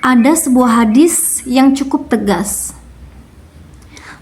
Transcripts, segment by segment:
Ada sebuah hadis yang cukup tegas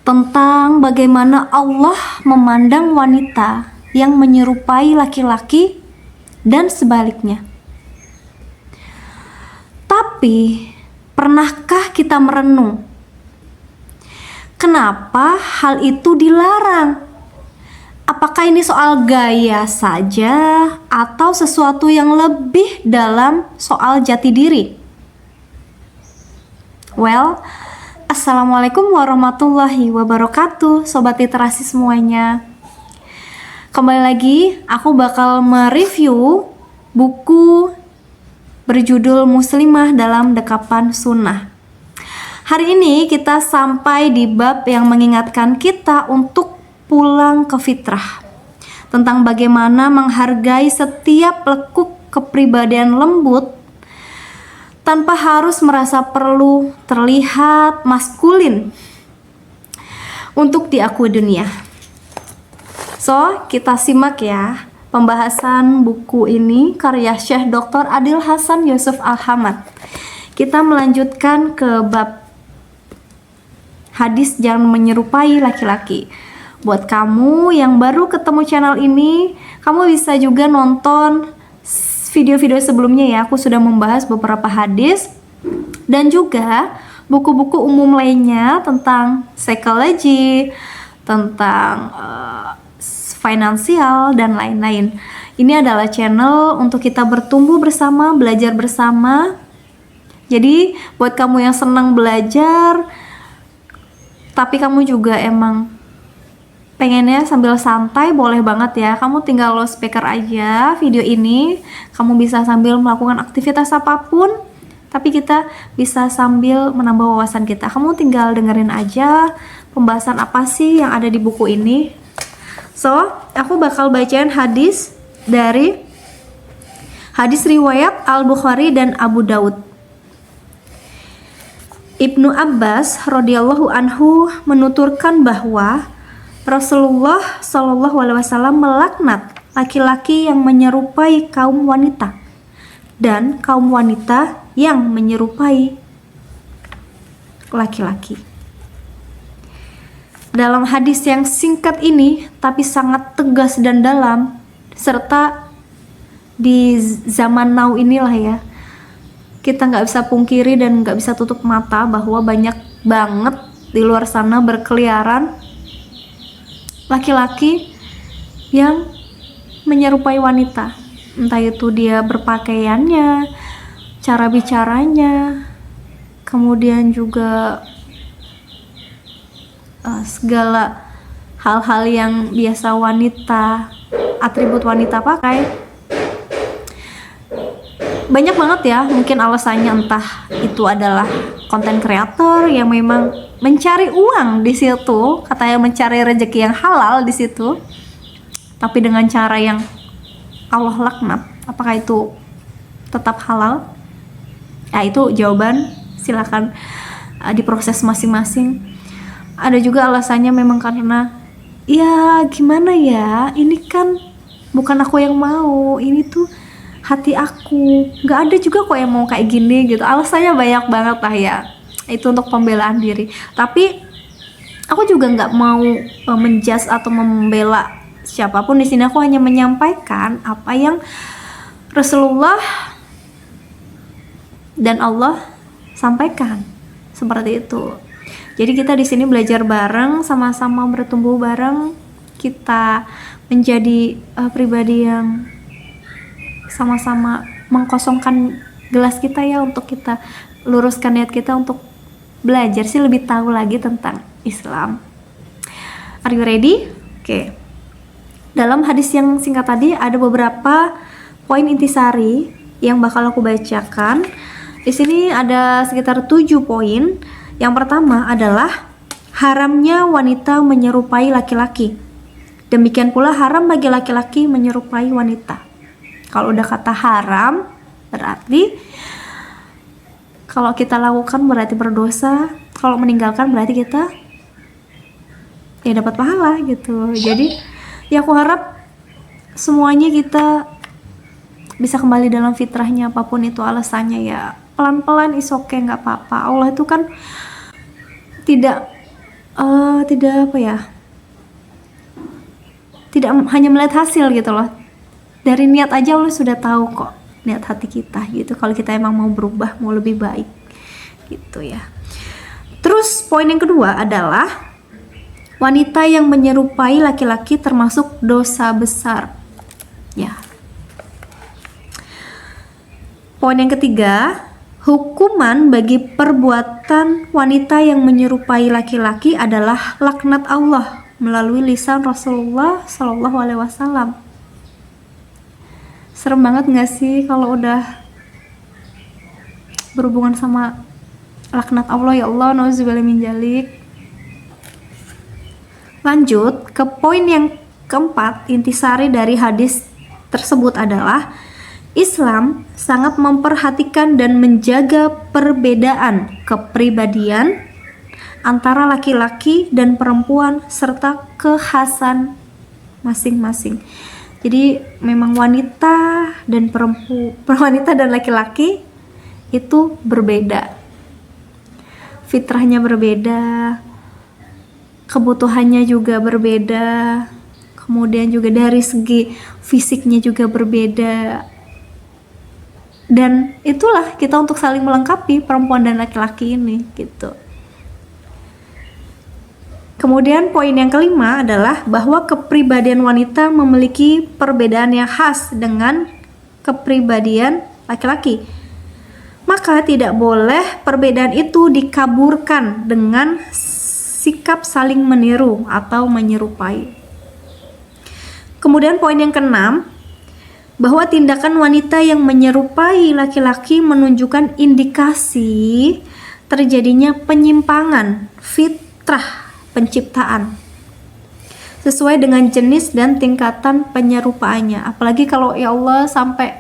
tentang bagaimana Allah memandang wanita yang menyerupai laki-laki dan sebaliknya. Tapi, pernahkah kita merenung? Kenapa hal itu dilarang? Apakah ini soal gaya saja atau sesuatu yang lebih dalam soal jati diri? Well, Assalamualaikum warahmatullahi wabarakatuh, Sobat Literasi semuanya. Kembali lagi, aku bakal mereview buku berjudul Muslimah dalam Dekapan Sunnah. Hari ini kita sampai di bab yang mengingatkan kita untuk pulang ke fitrah, tentang bagaimana menghargai setiap lekuk kepribadian lembut tanpa harus merasa perlu terlihat maskulin untuk diakui dunia. So, kita simak ya pembahasan buku ini karya Syekh Dr. Adil Hasan Yusuf Al-Hamad. Kita melanjutkan ke bab hadis jangan menyerupai laki-laki. Buat kamu yang baru ketemu channel ini, kamu bisa juga nonton video-video sebelumnya ya. Aku sudah membahas beberapa hadis dan juga buku-buku umum lainnya tentang psikologi, tentang finansial dan lain-lain. Ini adalah channel untuk kita bertumbuh bersama, belajar bersama. Jadi buat kamu yang senang belajar tapi kamu juga emang pengennya sambil santai, boleh banget ya. Kamu tinggal loudspeaker aja video ini. Kamu bisa sambil melakukan aktivitas apapun, tapi kita bisa sambil menambah wawasan kita. Kamu tinggal dengerin aja pembahasan apa sih yang ada di buku ini. So, aku bakal bacain hadis dari hadis riwayat Al-Bukhari dan Abu Daud. Ibnu Abbas radhiyallahu anhu menuturkan bahwa Rasulullah Shallallahu Alaihi Wasallam melaknat laki-laki yang menyerupai kaum wanita dan kaum wanita yang menyerupai laki-laki. Dalam hadis yang singkat ini tapi sangat tegas dan dalam, serta di zaman now inilah ya, kita nggak bisa pungkiri dan nggak bisa tutup mata bahwa banyak banget di luar sana berkeliaran laki-laki yang menyerupai wanita, entah itu dia berpakaiannya, cara bicaranya, kemudian juga segala hal-hal yang biasa wanita, atribut wanita pakai. Banyak banget ya, mungkin alasannya entah itu adalah konten kreator yang memang mencari uang di situ, katanya mencari rezeki yang halal di situ, tapi dengan cara yang Allah laknat. Apakah itu tetap halal? Ya, itu jawaban silakan diproses masing-masing. Ada juga alasannya memang karena ya gimana ya, ini kan bukan aku yang mau, ini tuh hati aku, nggak ada juga kok yang mau kayak gini gitu. Alasannya banyak banget lah ya, itu untuk pembelaan diri. Tapi aku juga nggak mau menjudge atau membela siapapun di sini. Aku hanya menyampaikan apa yang Rasulullah dan Allah sampaikan, seperti itu. Jadi kita di sini belajar bareng, sama-sama bertumbuh bareng, kita menjadi pribadi yang sama-sama mengkosongkan gelas kita ya, untuk kita luruskan niat kita untuk belajar sih lebih tahu lagi tentang Islam. Are you ready? Oke. Dalam hadis yang singkat tadi ada beberapa poin intisari yang bakal aku bacakan. Di sini ada sekitar 7 poin. Yang pertama adalah haramnya wanita menyerupai laki-laki. Demikian pula haram bagi laki-laki menyerupai wanita. Kalau udah kata haram, berarti kalau kita lakukan berarti berdosa, kalau meninggalkan berarti kita ya dapat pahala gitu. Jadi ya aku harap semuanya kita bisa kembali dalam fitrahnya, apapun itu alasannya ya. pelan-pelan is okay, nggak apa-apa. Allah itu kan tidak tidak apa ya, tidak hanya melihat hasil gitu loh. Dari niat aja Allah sudah tahu kok niat hati kita gitu, kalau kita emang mau berubah, mau lebih baik gitu ya. Terus poin yang kedua adalah wanita yang menyerupai laki-laki termasuk dosa besar ya. Poin yang ketiga, hukuman bagi perbuatan wanita yang menyerupai laki-laki adalah laknat Allah melalui lisan Rasulullah Shallallahu Alaihi Wasallam. Serem banget nggak sih kalau udah berhubungan sama laknat Allah, ya Allah, nauzubillah min dzalik. Lanjut ke poin yang keempat, intisari dari hadis tersebut adalah Islam sangat memperhatikan dan menjaga perbedaan kepribadian antara laki-laki dan perempuan serta kekhasan masing-masing. Jadi memang wanita dan wanita dan laki-laki itu berbeda. Fitrahnya berbeda, kebutuhannya juga berbeda, kemudian juga dari segi fisiknya juga berbeda. Dan itulah kita untuk saling melengkapi perempuan dan laki-laki ini gitu. Kemudian poin yang kelima adalah bahwa kepribadian wanita memiliki perbedaan yang khas dengan kepribadian laki-laki. Maka tidak boleh perbedaan itu dikaburkan dengan sikap saling meniru atau menyerupai. Kemudian poin yang keenam, bahwa tindakan wanita yang menyerupai laki-laki menunjukkan indikasi terjadinya penyimpangan fitrah penciptaan sesuai dengan jenis dan tingkatan penyerupaannya. Apalagi kalau ya Allah sampai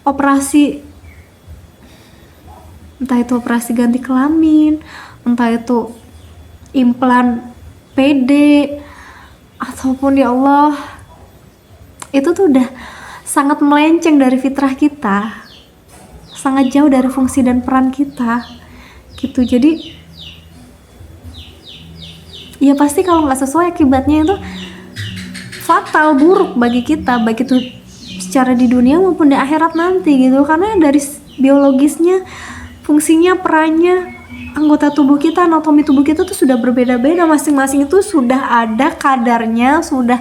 operasi, entah itu operasi ganti kelamin, entah itu implan PD, ataupun ya Allah itu tuh udah sangat melenceng dari fitrah kita, sangat jauh dari fungsi dan peran kita gitu. Jadi ya pasti kalau nggak sesuai akibatnya itu fatal, buruk bagi kita, baik itu secara di dunia maupun di akhirat nanti gitu. Karena dari biologisnya, fungsinya, perannya, anggota tubuh kita, anatomi tubuh kita tuh sudah berbeda-beda, masing-masing itu sudah ada kadarnya, sudah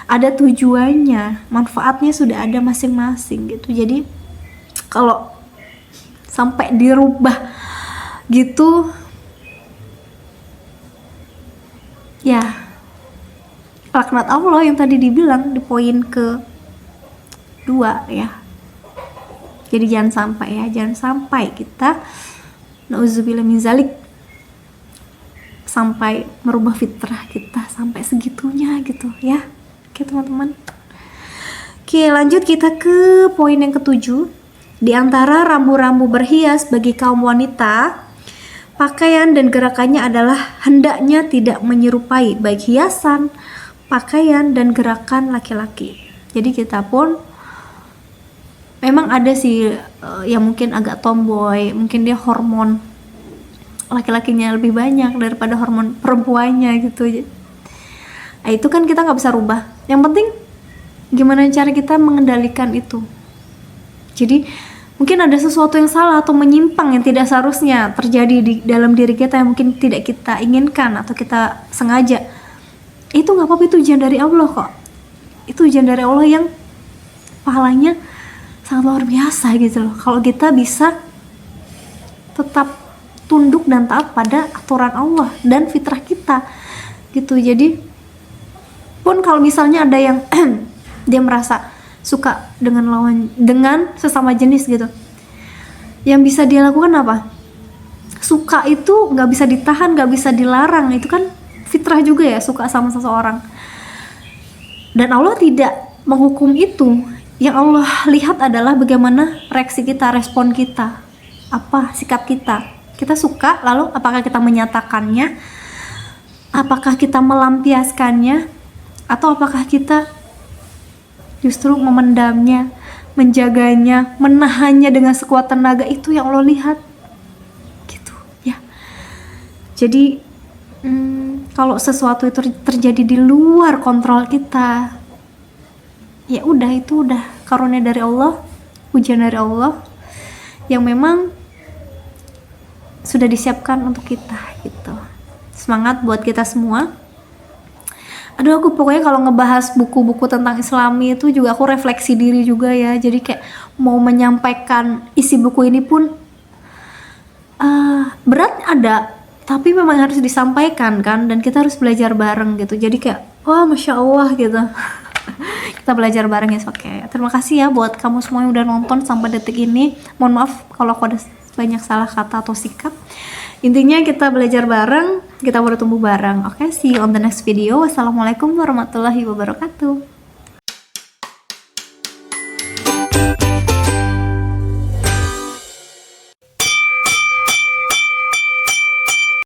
ada tujuannya, manfaatnya sudah ada masing-masing gitu. Jadi kalau sampai dirubah gitu ya laknat Allah yang tadi dibilang di poin ke-2 ya. Jadi jangan sampai kita nauzubillah min zalik sampai merubah fitrah kita sampai segitunya gitu ya. Oke teman-teman. Oke, lanjut kita ke poin yang ke-7. Di antara rambu-rambu berhias bagi kaum wanita, pakaian dan gerakannya adalah hendaknya tidak menyerupai baik hiasan, pakaian, dan gerakan laki-laki. Jadi kita pun memang ada sih yang mungkin agak tomboy, mungkin dia hormon laki-lakinya lebih banyak daripada hormon perempuannya gitu. Nah, itu kan kita nggak bisa rubah. Yang penting gimana cara kita mengendalikan itu. Jadi mungkin ada sesuatu yang salah atau menyimpang yang tidak seharusnya terjadi di dalam diri kita yang mungkin tidak kita inginkan atau kita sengaja. Itu nggak apa-apa, itu ujian dari Allah kok. Itu ujian dari Allah yang pahalanya sangat luar biasa gitu loh. Kalau kita bisa tetap tunduk dan taat pada aturan Allah dan fitrah kita gitu. Jadi pun kalau misalnya ada yang dia merasa suka dengan sesama jenis gitu, yang bisa dia lakukan apa? Suka itu nggak bisa ditahan, nggak bisa dilarang, itu kan fitrah juga ya, suka sama seseorang. Dan Allah tidak menghukum itu. Yang Allah lihat adalah bagaimana reaksi kita, respon kita, apa sikap kita. Kita suka, lalu apakah kita menyatakannya, apakah kita melampiaskannya, atau apakah kita justru memendamnya, menjaganya, menahannya dengan sekuat tenaga, itu yang Allah lihat gitu ya. Jadi kalau sesuatu itu terjadi di luar kontrol kita, ya udah, itu udah karunia dari Allah, ujian dari Allah yang memang sudah disiapkan untuk kita gitu. Semangat buat kita semua. Aduh, aku pokoknya kalau ngebahas buku-buku tentang Islami itu juga aku refleksi diri juga ya. Jadi kayak mau menyampaikan isi buku ini pun berat ada, tapi memang harus disampaikan kan, dan kita harus belajar bareng gitu. Jadi kayak wah, Masya Allah gitu. Kita belajar bareng ya, oke. Terima kasih ya buat kamu semua yang udah nonton sampai detik ini. Mohon maaf kalau aku ada banyak salah kata atau sikap. Intinya kita belajar bareng, kita bertumbuh bareng. Oke, see you on the next video. Wassalamualaikum warahmatullahi wabarakatuh.